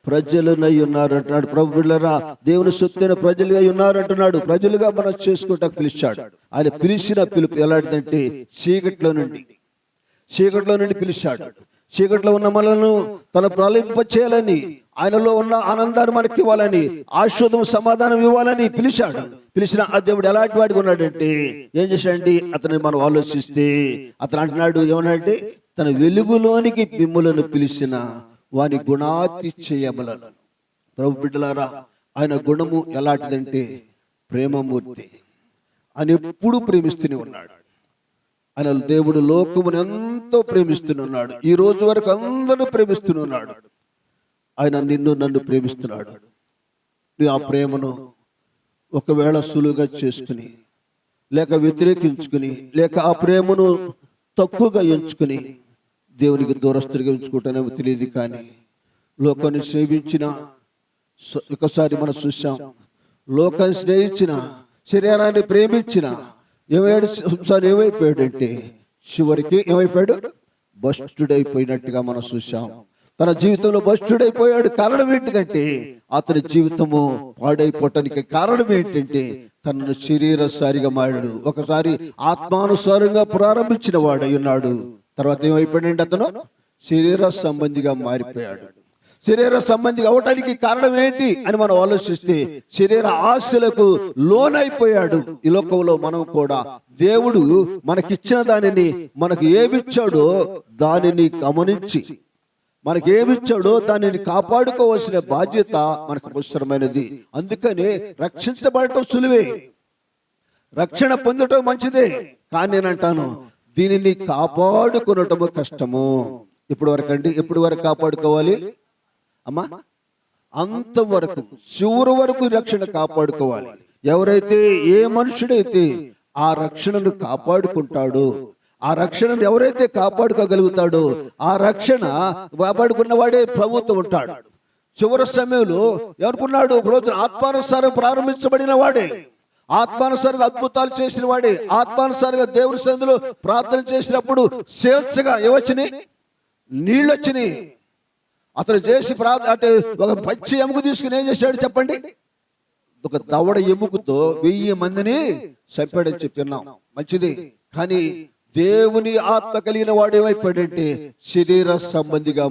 ప్రజలునై ఉన్నారు అంటున్నాడు. ప్రభు బిడ్డలారా, దేవుని సొత్తైన ప్రజలుగా ఉన్నారు అంటున్నాడు. ప్రజలుగా మనం చేసుకుంటా పిలిచాడు. ఆయన పిలిచిన పిలుపు ఎలాంటిదంటే, చీకట్లో నుండి పిలిచాడు. చీకట్లో ఉన్న మనలను తన ప్రలింప చేయాలని, ఆయనలో ఉన్న ఆనందాన్ని మనకి ఇవ్వాలని, ఆశ్వాదం, సమాధానం ఇవ్వాలని పిలిచాడు. పిలిచిన ఆ దేవుడు ఎలాంటి వాడికి ఉన్నాడంటే, ఏం చేశాడంటే, అతన్ని మనం ఆలోచిస్తే అతను అంటున్నాడు, ఏమన్నాడంటే, తన వెలుగులోనికి మిమ్ములను పిలిచిన వాని గుణాతిశయములను. ప్రభు బిడ్డలారా, ఆయన గుణము ఎలాంటిదంటే ప్రేమమూర్తి. ఆయన ఎప్పుడు ప్రేమిస్తూనే ఉన్నాడు. ఆయన దేవుడు లోకమును ఎంతో ప్రేమిస్తున్నాడు. ఈ రోజు వరకు అందరూ ప్రేమిస్తున్నాడు. ఆయన నన్ను ప్రేమిస్తున్నాడు. ఆ ప్రేమను ఒకవేళ సులువుగా చేసుకుని, లేక వ్యతిరేకించుకుని, లేక ఆ ప్రేమను తక్కువగా ఎంచుకుని దేవునికి దూరస్తుడిగా ఎంచుకుంటానేమో తెలియదు. కానీ లోకాన్ని సేవించిన, ఒకసారి మనం చూసాం, లోకాన్ని స్నేహించిన, శరీరాన్ని ప్రేమించిన ఏమైపోయాడంటే చివరికి ఏమైపోయాడు? భ్రష్టుడైపోయినట్టుగా మనం చూసాం. తన జీవితంలో భ్రష్టుడైపోయాడు. కారణం ఏంటంటే అతని జీవితము పాడైపోవటానికి కారణం ఏంటంటే తనను శరీరసారిగా మారాడు. ఒకసారి ఆత్మానుసారంగా ప్రారంభించిన వాడు ఉన్నాడు. తర్వాత ఏమైపోయాడంటే అతను శరీర సంబంధిగా మారిపోయాడు. శరీర సంబంధిగా అవటానికి కారణం ఏంటి అని మనం ఆలోచిస్తే శరీర ఆశలకు లోనైపోయాడు. ఈ లోకంలో మనం కూడా దేవుడు మనకిచ్చిన దానిని, మనకు ఏమిచ్చాడో దానిని గమనించి, మనకి ఏమిచ్చాడో దానిని కాపాడుకోవాల్సిన బాధ్యత మనకు అవసరమైనది. అందుకనే రక్షించబడటం సులువే, రక్షణ పొందటం మంచిదే, కానీ నేను అంటాను దీనిని కాపాడుకునటము కష్టము. ఇప్పుడు వరకు కాపాడుకోవాలి అమ్మా? అంతవరకు, చివరి వరకు రక్షణ కాపాడుకోవాలి. ఎవరైతే, ఏ మనుషుడైతే ఆ రక్షణను కాపాడుకుంటాడో, ఆ రక్షణను ఎవరైతే కాపాడుకోగలుగుతాడో, ఆ రక్షణ కాపాడుకున్న వాడే ప్రభుత్వం ఉంటాడు. చివరి సమయంలో ఎవరుకున్నాడు? ఒక రోజు ఆత్మానుసారం ప్రారంభించబడిన వాడే, ఆత్మానుసారంగా అద్భుతాలు చేసిన వాడే, ఆత్మానుసారంగా దేవుని సన్నిధిలో ప్రార్థన చేసినప్పుడు స్వేచ్ఛగా ఏవచ్చినాయి? నీళ్ళు వచ్చినాయి. అతను చేసి అంటే ఒక పచ్చి ఎముక తీసుకుని ఏం చేశాడు చెప్పండి? ఒక దవడ ఎముకతో 1000 మందిని చంపాడని చెప్పిన్నాం, మంచిది. కానీ దేవుని ఆత్మ కలిగిన వాడు ఏమైపోయాడంటే శరీర సంబంధిగా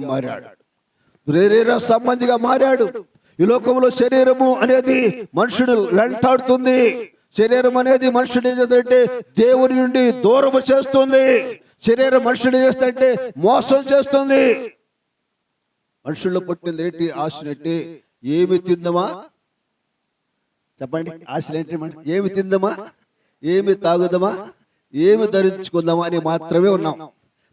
మారాడు. ఈ లోకంలో శరీరము అనేది మనుషుడు వెంటాడుతుంది. శరీరం అనేది మనుషుడు ఏం చేస్తుంటే దేవుని నుండి దూరము చేస్తుంది. శరీరం మనుషుడు చేస్తుంటే మోసం చేస్తుంది. మనుషుల్లో పుట్టింది ఏంటి? ఆశనట్టే ఏమి తిందమా చెప్పండి? ఆశలేంటి? ఏమి తిందమా, ఏమి తాగుదమా, ఏమి ధరించుకుందామా అని మాత్రమే ఉన్నాం.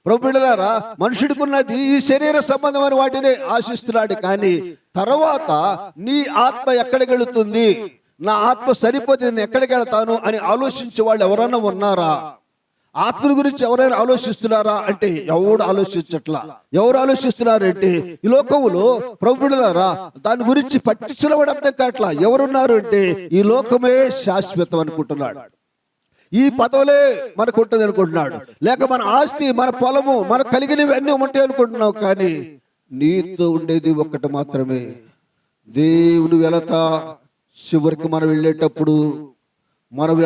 ప్రభువులారా, మనుషుడికి ఉన్నది ఈ శరీర సంబంధమైన వాటినే ఆశిస్తున్నాడు. కానీ తర్వాత నీ ఆత్మ ఎక్కడికి వెళుతుంది, నా ఆత్మ సరిపోతే నేను ఎక్కడికి వెళ్తాను అని ఆలోచించే వాళ్ళు ఎవరైనా ఉన్నారా? ఆత్మ గురించి ఎవరైనా ఆలోచిస్తున్నారా అంటే ఎవడు ఆలోచించట్లా. ఎవరు ఆలోచిస్తున్నారంటే ఈ లోకములో ప్రభువులారా దాని గురించి పట్టించులవాడు అర్థం కావట్లా. ఎవరున్నారు అంటే ఈ లోకమే శాశ్వతం అనుకుంటున్నాడు, ఈ పదవులే మనకు ఉంటుంది అనుకుంటున్నాడు, లేక మన ఆస్తి, మన పొలము, మనకు కలిగినవి అన్నీ ఉంటాయి అనుకుంటున్నావు. కానీ నీతో ఉండేది ఒక్కటి మాత్రమే, దేవుని వెళతా. చివరికి మనం వెళ్ళేటప్పుడు మనం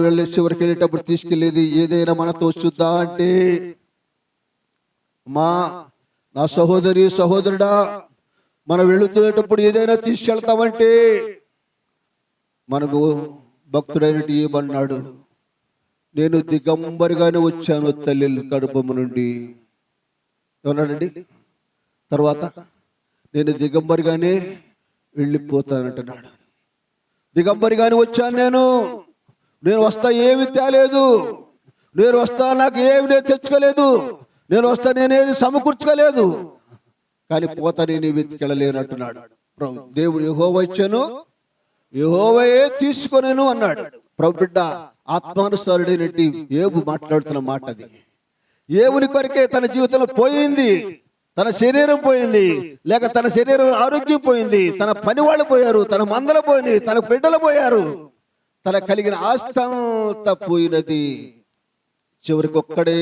వెళ్ళే చివరికి వెళ్ళేటప్పుడు తీసుకెళ్ళేది ఏదైనా మనతో చూద్దా అంటే, నా సహోదరి సహోదరుడా, మనం వెళుతున్నప్పుడు ఏదైనా తీసుకెళ్తామంటే, మనకు భక్తుడైనట్టు ఏమన్నాడు? నేను దిగంబరిగానే వచ్చాను తల్లి కడుపము నుండి. ఏమన్నాడండి? తర్వాత నేను దిగంబరిగానే వెళ్ళిపోతానంటున్నాడు. దిగంబరిగానే వచ్చాను, నేను వస్తా ఏమి తేలేదు, నేను వస్తా నాకు ఏమి నేను తెచ్చుకోలేదు, నేను వస్తా నేనేది సమకూర్చుకోలేదు, కానీ పోతా నేను వెతికెళ్ళలేనంటున్నాడు. దేవుడు యెహోవా ఇచ్చాను, యెహోవాయే తీసుకొనేను అన్నాడు. ప్రభు బిడ్డ ఆత్మానుసారుడైనట్టి ఏబు మాట్లాడుతున్న మాట అది. ఏవుని కొరకే తన జీవితంలో పోయింది, తన శరీరం పోయింది, లేక తన శరీరం ఆరోగ్యం పోయింది, తన పని వాళ్ళు పోయారు, తన మందలు పోయింది, తన బిడ్డలు పోయారు, తన కలిగిన ఆస్తంతా పోయినది. చివరికి ఒక్కడే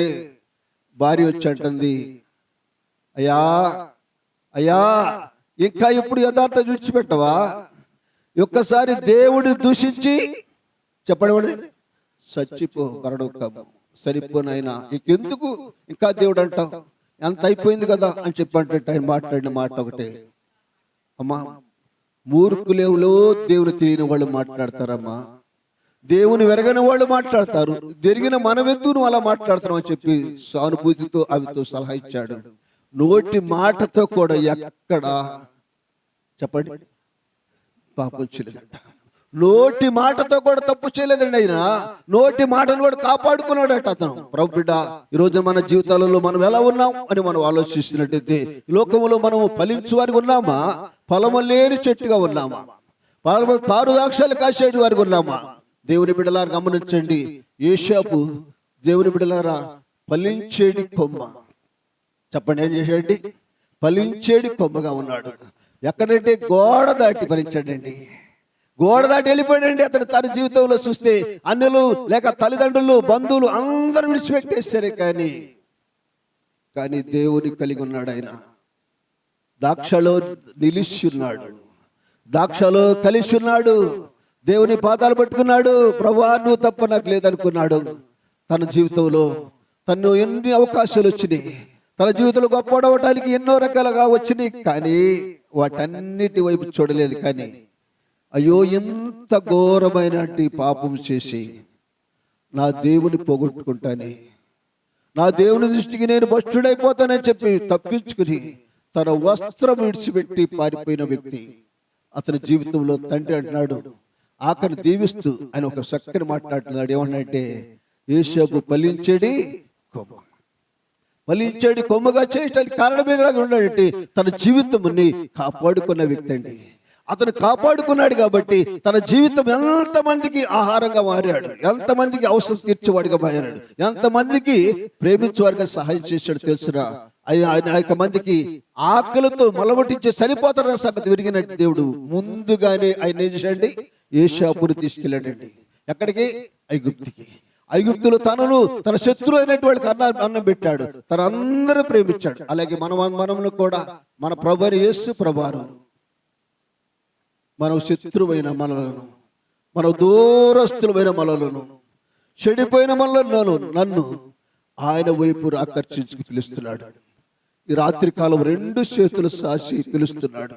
భార్య వచ్చి అంటుంది, అయ్యా అయ్యా ఇంకా ఇప్పుడు యథార్థ విడిచిపెట్టవా? ఒక్కసారి దేవుడు దూషించి చెప్పండి, చచ్చిపో కరడొక్కము, సరిపోనైనా ఇంకెందుకు ఇంకా దేవుడు అంటావు, ఎంత అయిపోయింది కదా అని చెప్పంటే ఆయన మాట్లాడిన మాట ఒకటే, అమ్మా మూర్ఖులేవులో దేవుని తెలియని వాళ్ళు మాట్లాడతారమ్మా, దేవుని వెరగని వాళ్ళు మాట్లాడతారు, జరిగిన మనవెద్దు నువ్వు అలా మాట్లాడుతున్నావు అని చెప్పి సానుభూతితో అవితో సలహా ఇచ్చాడు. నోటి మాటతో కూడా ఎక్కడ చెప్పండి పాపం చేయలేదంట. నోటి మాటతో కూడా తప్పు చేయలేదండి. ఆయన నోటి మాటను కూడా కాపాడుకున్నాడట అతను. ప్రభు బిడ్డ, ఈరోజు మన జీవితాలలో మనం ఎలా ఉన్నాం అని మనం ఆలోచిస్తున్నట్టయితే, లోకములో మనం ఫలించు వారికి ఉన్నామా, ఫలము లేని చెట్టుగా ఉన్నామా, కారు ద్రాక్షలు కాసేటి వారికి ఉన్నామా? దేవుని బిడ్డలారా గమనించండి, యేషాపు దేవుని బిడ్డలారా ఫలించేడి కొమ్మ. చెప్పండి, ఏం చేశాడు? ఫలించేడి కొమ్మగా ఉన్నాడు. ఎక్కడంటే గోడ దాటి ఫలించాడండి. గోడ దాటి వెళ్ళిపోయాడండి. అతను తన జీవితంలో చూస్తే అన్యులు లేక తల్లిదండ్రులు బంధువులు అందరూ విడిచిపెట్టేశారే, కానీ దేవుని కలిగి ఉన్నాడు. ఆయన ద్రాక్షలో నిలిచి ఉన్నాడు, ద్రాక్షలో కలిసి ఉన్నాడు, దేవుని పాదాలు పట్టుకున్నాడు. ప్రభువా నువ్వు తప్ప నాకు లేదనుకున్నాడు. తన జీవితంలో తను ఎన్ని అవకాశాలు వచ్చినాయి, తన జీవితంలో గొప్పవడానికి ఎన్నో రకాలుగా వచ్చినాయి, కానీ వాటన్నిటి వైపు చూడలేదు. కానీ అయ్యో ఎంత ఘోరమైన పాపం చేసి నా దేవుని పోగొట్టుకుంటానే, నా దేవుని దృష్టికి నేను భ్రష్టుడైపోతానని చెప్పి తప్పించుకుని తన వస్త్రం విడిచిపెట్టి పారిపోయిన వ్యక్తి. అతని జీవితంలో తండ్రి అంటున్నాడు, ఆఖరి దీవిస్తూ ఆయన ఒక చక్కని మాట్లాడుతున్నాడు. ఏమన్నాడంటే, యోసేపు ఫలించేడి కొమ్మగా చేయడానికి కారణమేగా ఉన్నాడంటే తన జీవితంని కాపాడుకున్న వ్యక్తి అండి. అతను కాపాడుకున్నాడు కాబట్టి తన జీవితం ఎంతమందికి ఆహారంగా మారాడు, ఎంతమందికి అవసరం తీర్చేవాడిగా మారాడు, ఎంతమందికి ప్రేమించేవాడిగా సహాయం చేశాడు తెలుసురా. ఆయన మందికి ఆకలితో మలవటించే సరిపోతారు సంగతి విరిగినట్టు దేవుడు ముందుగానే ఆయన ఏం చేశాడండి, యోసేపుని తీసుకెళ్ళాడండి. ఎక్కడికి? ఐగుప్తికి. ఐగుప్తులో తన శత్రువు అయినటువంటి వాళ్ళకి అన్నం పెట్టాడు, తన అందరూ ప్రేమించాడు. అలాగే మనము కూడా మన ప్రభువైన యేసు ప్రభువారు మనం శత్రువైన మనలను, మన దూరస్తులమైన మనలను, చెడిపోయిన మనలను నన్ను ఆయన వైపు ఆకర్షించుకు పిలుస్తున్నాడు. ఈ రాత్రి కాలం రెండు చేతులు సాచి పిలుస్తున్నాడు.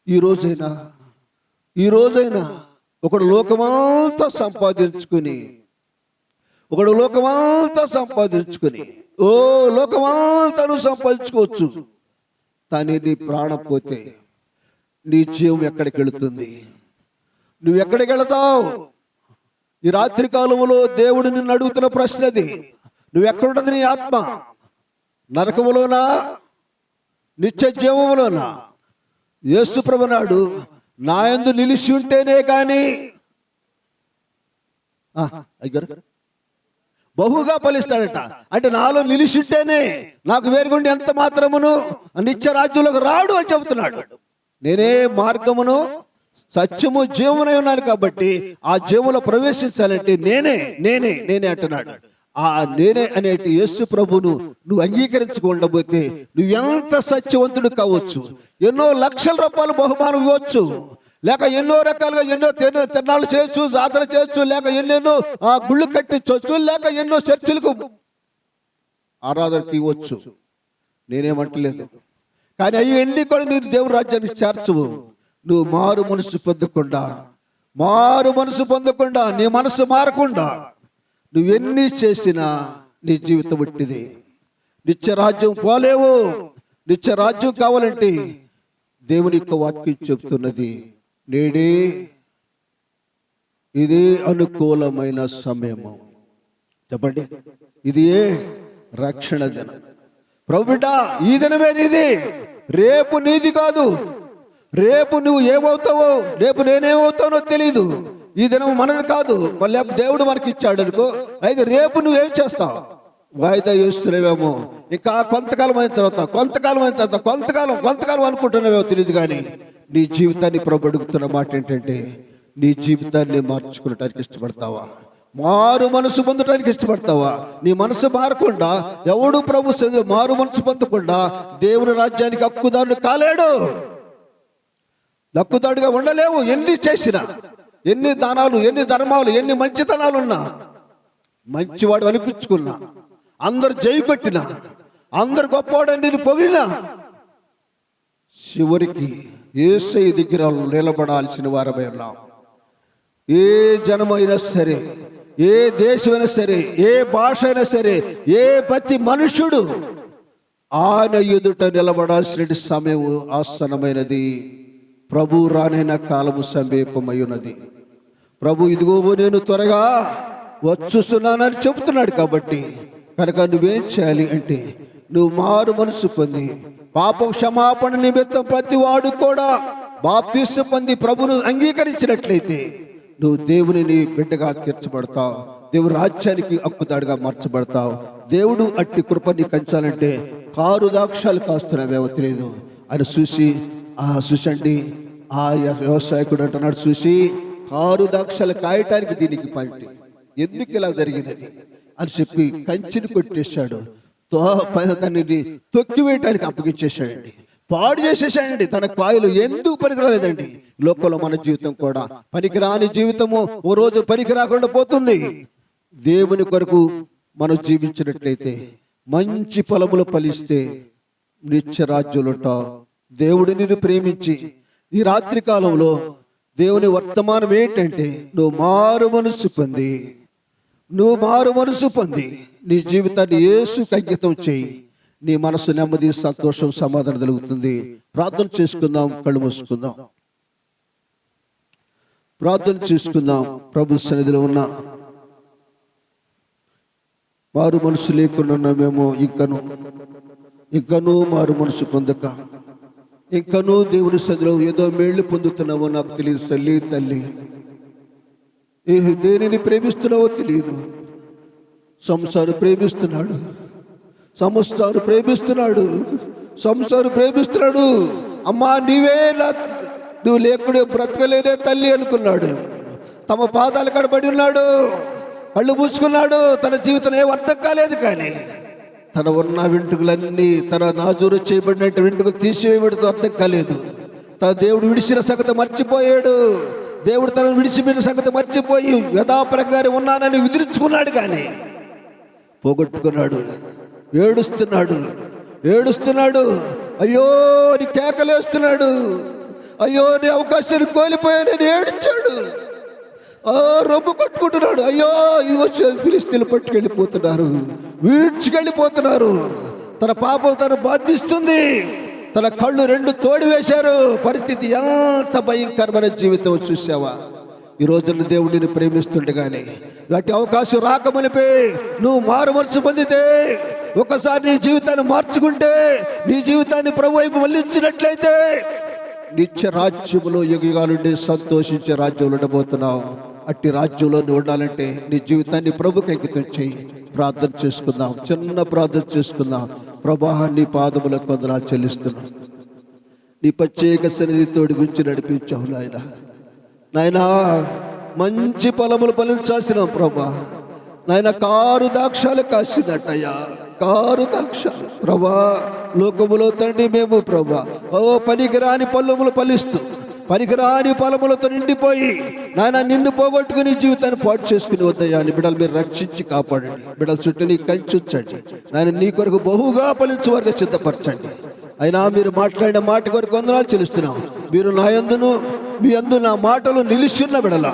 ఈ రోజైనా ఒకడు లోకమంతా సంపాదించుకుని లోకమంతా నువ్వు సంపాదించుకోవచ్చు, కానీ నీ ప్రాణం పోతే నీ జీవం ఎక్కడికి వెళుతుంది? నువ్వు ఎక్కడికి వెళతావు? ఈ రాత్రి కాలంలో దేవుడు నిన్ను అడుగుతున్న ప్రశ్న అది. నువ్వు ఎక్కడున్నది? నీ ఆత్మ నరకములోనా, నిత్య జీవములోనా? యేసు ప్రభువు నాడు నా యందు నిలిచి ఉంటేనే కానీ బహుగా ఫలిస్తాడట. అంటే నాలో నిలిచి ఉంటేనే నాకు వేరుగుండి ఎంత మాత్రమును నిత్య రాజ్యంలోకి రాడు అని చెబుతున్నాడు. నేనే మార్గమును సత్యము జీవమునై ఉన్నాను కాబట్టి ఆ జీవంలో ప్రవేశించాలంటే నేనే అంటున్నాడు. ఆ నేనే అనేటి యేసు ప్రభువును నువ్వు అంగీకరించుకుండబోతే నువ్వు ఎంత సత్యవంతుడు కావచ్చు, ఎన్నో లక్షల రూపాయలు బహుమానం ఇవ్వచ్చు, లేక ఎన్నో రకాలుగా ఎన్నో తిరణాలు చేయొచ్చు, జాతర చేయొచ్చు, లేక ఎన్నెన్నో గుళ్ళు కట్టించవచ్చు, లేక ఎన్నో చర్చిలకు ఆరాధనకి ఇవ్వచ్చు. నేనేమంటలేదు, కానీ అవి ఎన్ని కూడా నేను దేవుని రాజ్యానికి చేర్చవు. నువ్వు మారు మనసు పొందకుండా నీ మనసు మారకుండా నువ్వెన్ని చేసినా నీ జీవితం పుట్టిది. నిత్యరాజ్యం పోలేవు. నిత్యరాజ్యం కావాలంటే దేవుని యొక్క వాక్యం చెబుతున్నది, నేడే ఇదే అనుకూలమైన సమయము. చెప్పండి, ఇది రక్షణ దినం. ప్రభు బిడ్డ, ఈ దినమే నీది, రేపు నీది కాదు. రేపు నువ్వు ఏమవుతావో, రేపు నేనేమవుతానో తెలీదు. ఈ దినం మనది కాదు, మళ్ళీ దేవుడు మనకి ఇచ్చాడు అనుకో, అయితే రేపు నువ్వేం చేస్తావు? వాయిదా చేస్తున్నావేమో, ఇంకా కొంతకాలం అయిన తర్వాత కొంతకాలం అనుకుంటున్నావేమో తెలియదు. కానీ నీ జీవితాన్ని ప్రభు అడుగుతున్న మాట ఏంటంటే, నీ జీవితాన్ని మార్చుకోవడానికి ఇష్టపడతావా? మారు మనసు పొందడానికి ఇష్టపడతావా? నీ మనసు మారకుండా ఎవడు ప్రభు మారు మనసు పొందకుండా దేవుని రాజ్యానికి హక్కుదారుడు కాలేడు, హక్కుదారుడుగా ఉండలేవు. ఎన్ని చేసినా, ఎన్ని దానాలు, ఎన్ని ధర్మాలు, ఎన్ని మంచితనాలున్నా, మంచివాడు అనిపించుకున్నా, అందరు జై కొట్టినా, అందరు గొప్పవాడని నేను పొగిడినా, చివరికి యేసయ్య దగ్గర నిలబడాల్సిన వారమై ఉన్నాం. ఏ జనమైనా సరే, ఏ దేశమైనా సరే, ఏ భాష అయినా సరే, ఏ ప్రతి మనుషుడు ఆయన ఎదుట నిలబడాల్సిన సమయం ఆసన్నమైనది. ప్రభు రానైన కాలము సమీపమై ఉన్నది. ప్రభు ఇదిగో నేను త్వరగా వచ్చుస్తున్నానని చెబుతున్నాడు. కాబట్టి కనుక నువ్వేం చేయాలి అంటే, నువ్వు మారు మనసు పొంది పాప క్షమాపణ నిమిత్తం ప్రతి వాడు కూడా బాప్తిస్మం పొంది ప్రభును అంగీకరించినట్లయితే నువ్వు దేవుని బిడ్డగా తీర్చబడతావు, దేవుని రాజ్యానికి హక్కుదారుగా మార్చబడతావు. దేవుడు అట్టి కృపని కంచాలంటే కారు దాక్షాలు కాస్తున్నావేమో తెలియదు. ఆయన చూసి చూసండి, ఆ వ్యవసాయకుడు అంటున్నాడు, చూసి 6 ద్రాక్షలు కాయటానికి దీనికి పంటి, ఎందుకు ఇలా జరిగినది అని చెప్పి కంచిని కొట్టేశాడు. దాన్ని తొక్కి వేయటానికి అప్పగించేశాడండి, పాడు చేసేసాడండి. తన కాయలు ఎందుకు పనికిరాలేదండి? లోకంలో మన జీవితం కూడా పనికిరాని జీవితము ఓ రోజు పనికి రాకుండా పోతుంది. దేవుని కొరకు మనం జీవించినట్లయితే, మంచి ఫలములు ఫలిస్తే నిత్య రాజ్యులుంటా. దేవుడు నిన్ను ప్రేమించి ఈ రాత్రి కాలంలో దేవుని వర్తమానం ఏంటంటే, నువ్వు మారు మనసు పొంది నీ జీవితాన్ని యేసుకు అంకితం చేయి. నీ మనసు నెమ్మది, సంతోషం, సమాధానం కలుగుతుంది. ప్రార్థన చేసుకుందాం, కళ్ళు మూసుకుందాం, ప్రార్థన చేసుకుందాం. ప్రభు సన్నిధిలో ఉన్న మారు మనసు లేకుండా మేము ఇంకనూ మారు మనసు పొందక, ఇంకనూ దేవుని సన్నిధిలో ఏదో మేళ్లు పొందుతున్నావో నాకు తెలియదు తల్లి. దేనిని ప్రేమిస్తున్నావో తెలియదు. సంసారం ప్రేమిస్తున్నాడు, అమ్మా నువ్వు లేకుండా బ్రతకలేదే తల్లి అనుకున్నాడు. తమ పాదాలు కడబడి ఉన్నాడు, కళ్ళు మూసుకున్నాడు. తన జీవితం ఏం అర్థం కాలేదు. కానీ తన ఉన్న వెంట్రుకలన్నీ, తన నాజూరు చేయబడిన వెంట్రుకలు తీసివేయబడితో అర్థం కాలేదు. తన దేవుడు విడిచిన సంగతి మర్చిపోయాడు. దేవుడు తనను విడిచిపోయిన సంగతి మర్చిపోయి యథాప్రకారం ఉన్నానని విదిరించుకున్నాడు. కానీ పోగొట్టుకున్నాడు. ఏడుస్తున్నాడు. అయ్యో నీ కేకలేస్తున్నాడు. అయ్యో నీ అవకాశాన్ని కోల్పోయానని ఏడ్చాడు. రొమ్ము కొట్టుకుంటున్నాడు. అయ్యో ఇది వచ్చి ఫిలిస్తీన్లు పట్టుకెళ్ళిపోతున్నారు, వీడ్చుకెళ్ళిపోతున్నారు. తన పాపం తను బాధిస్తుంది. తన కళ్ళు 2 తోడివేశారు. పరిస్థితి ఎంత భయంకరమైన జీవితం చూసావా? ఈ రోజున దేవుడిని ప్రేమిస్తుండగానే వాటి అవకాశం రాకమనిపే నువ్వు మారు మనసు పొందితే, ఒకసారి నీ జీవితాన్ని మార్చుకుంటే, నీ జీవితాన్ని ప్రభు వైపు మళ్ళించినట్లయితే నిత్య రాజ్యములో యుగాలుండి సంతోషించే రాజ్యంలో ఉండబోతున్నావు. అట్టి రాజ్యంలో నువ్వు ఉండాలంటే నీ జీవితాన్ని ప్రభుకి అంకితం చేయి. ప్రార్థన చేసుకుందాం, చిన్న ప్రార్థన చేసుకుందాం. ప్రభా, నీ పాదములకు వందనాలు చెల్లిస్తున్నాం. నీ ప్రత్యేక సన్నిధితోడి గురించి నడిపించావు నాయనా. మంచి ఫలములు ఫలించాల్సిన ప్రభా నాయన, 6 ద్రాక్షలు కాసిందటయ్యా, 6 ద్రాక్షలు ప్రభా. లోకములో తండ్రి మేము ప్రభా పనికిరాని ఫలములు ఫలిస్తూ, పనికిరాని ఫలములతో నిండిపోయి నాయన నిన్ను పోగొట్టుకుని జీవితాన్ని పాటు చేసుకుని వద్దయ్యా. నీ బిడ్డలు మీరు రక్షించి కాపాడండి. బిడ్డల చుట్టూ నీ కంచి ఉంచండి నాయన. నీ కొరకు బహుగా ఫలించే వరకు సిద్ధపరచండి. అయినా మీరు మాట్లాడిన మాట కొరకు వందనాలు చెల్లిస్తున్నాం. మీరు నా యందును మీ యందు నా మాటలు నిలిచిన బిడల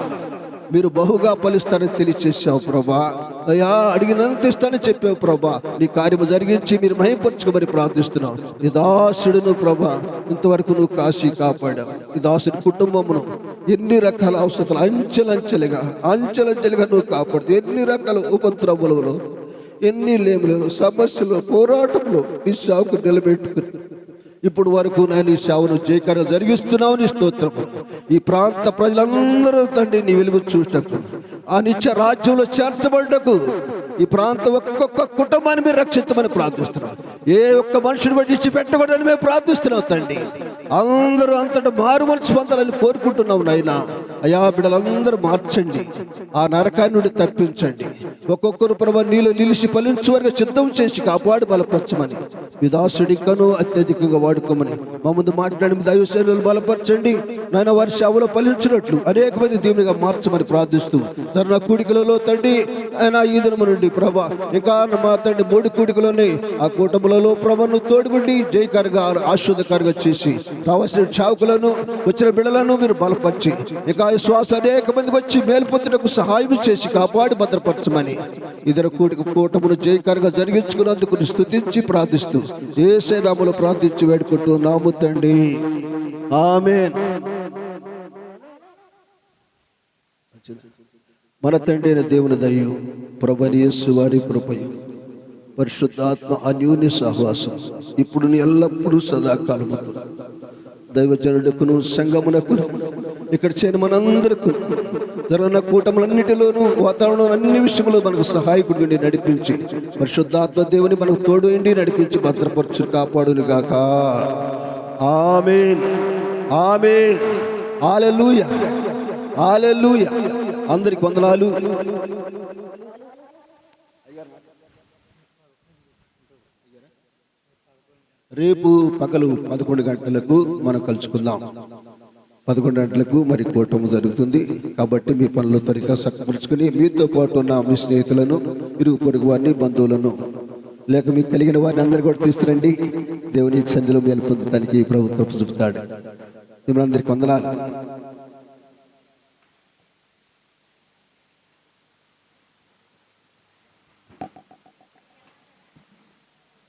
మీరు బహుగా ఫలిస్తారని తెలియచేసావు ప్రభా. అయ్యా అడిగినంత ఇస్తానని చెప్పావు ప్రభా. నీ కార్యము జరిగించి మీరు మహింపరచుకోమని ప్రార్థిస్తున్నావు. నీ దాసుడును ప్రభా ఇంతవరకు నువ్వు కాశీ కాపాడావు. ఈ దాసుడి కుటుంబమును ఎన్ని రకాల అవసరాలు అంచెలంచెలుగా నువ్వు కాపాడు. ఎన్ని రకాల ఉపద్రవములు, ఎన్ని లేములు, సమస్యలు, పోరాటంలో ఈ సాగుకు నిలబెట్టుకుని ఇప్పుడు వరకు నేను ఈ సేవను జయకరంగా జరిగిస్తున్నావు. నీ స్తోత్రము. ఈ ప్రాంత ప్రజలందరూ తండ్రి నీ వెలుగు చూడటకు, ఆ నిత్య రాజ్యంలో చేర్చబడ్డకు ఈ ప్రాంతం ఒక్కొక్క కుటుంబాన్ని మీరు రక్షించమని ప్రార్థిస్తున్నాం. ఏ ఒక్క మనుషుని బట్టి ఇచ్చిపెట్టకూడదని మేము ప్రార్థిస్తున్నాం తండ్రి. అందరూ అంతటా మారు మనసు పొందాలని కోరుకుంటున్నాం నాయనా. అయా బిడ్డలందరూ మార్చండి, ఆ నరకాన్ని నుండి తప్పించండి. ఒక్కొక్కరు ప్రభు నీలో నిలిచి ఫలించు వరకు సిద్ధం చేసి కాపాడు బలపరచమని, మీ దాసుడికను అత్యధికంగా వాడుకోమని మా ముందు మాట్లాడి దైవసేనలు బలపరచండి నాయన. వారి సేవలో ఫలించినట్లు అనేక మంది దేవునిగా మార్చమని ప్రార్థిస్తూ ధర్నా కూడికలలో తండ్రి ఆయన ఈ దినము నుండి ప్రభా ఇంకా మా తండ్రి 3 కూడికలోనే ఆ కూటములలో ప్రభను తోడుగుండి జయకరంగా ఆశీర్వాదకరంగా చేసి రావాల్సిన చావుకులను వచ్చిన బిడ్డలను మీరు బలపరిచి ఇక శ్వాస అనేక మందికి వచ్చి మేల్పొందుటకు సహాయం చేసి కాపాడి భద్రపరచమని ఇద్దరు కూటమును జయకరంగా జరిగించుకున్నందుకు స్తుతించి ప్రార్థిస్తూ యేసు నామములో ప్రార్థించి వేడుకుంటున్నాము తండ్రి. ఆమేన్. మన తండ్రి అయిన దేవుని దయయు ప్రభువైన యేసు వారి కృపయు పరిశుద్ధాత్మ అన్యోన్య సహవాసం ఇప్పుడు ఎల్లప్పుడూ సదాకాలము దైవజనుడుకును సంఘమునకును ఇక్కడ చేరిన మనందరికీ జరుగుతున్న కూటములన్నిటిలోనూ వాతావరణం అన్ని విషయంలో మనకు సహాయకుడిని నడిపించి పరిశుద్ధాత్మ దేవుని మనకు తోడు నడిపించి భద్రపరచు కాపాడును గాక. ఆమేన్. ఆమేన్. హల్లెలూయా, హల్లెలూయా. అందరికి వందనాలు. రేపు పగలు 11 గంటలకు మనం కలుసుకుందాం. 11 గంటలకు మరి కూటమి జరుగుతుంది. కాబట్టి మీ పనులు త్వరగా చక్కపరుచుకుని మీతో పాటు ఉన్న మీ స్నేహితులను, ఇరుగు పొరుగు వారిని, బంధువులను, లేక మీకు కలిగిన వారిని అందరూ కూడా తీసుకురండి. దేవుని సన్నిధిలో మేలు పొందడానికి ప్రభు కృప చూపుతాడు. మిమ్మల్ని అందరికి వందనాలు.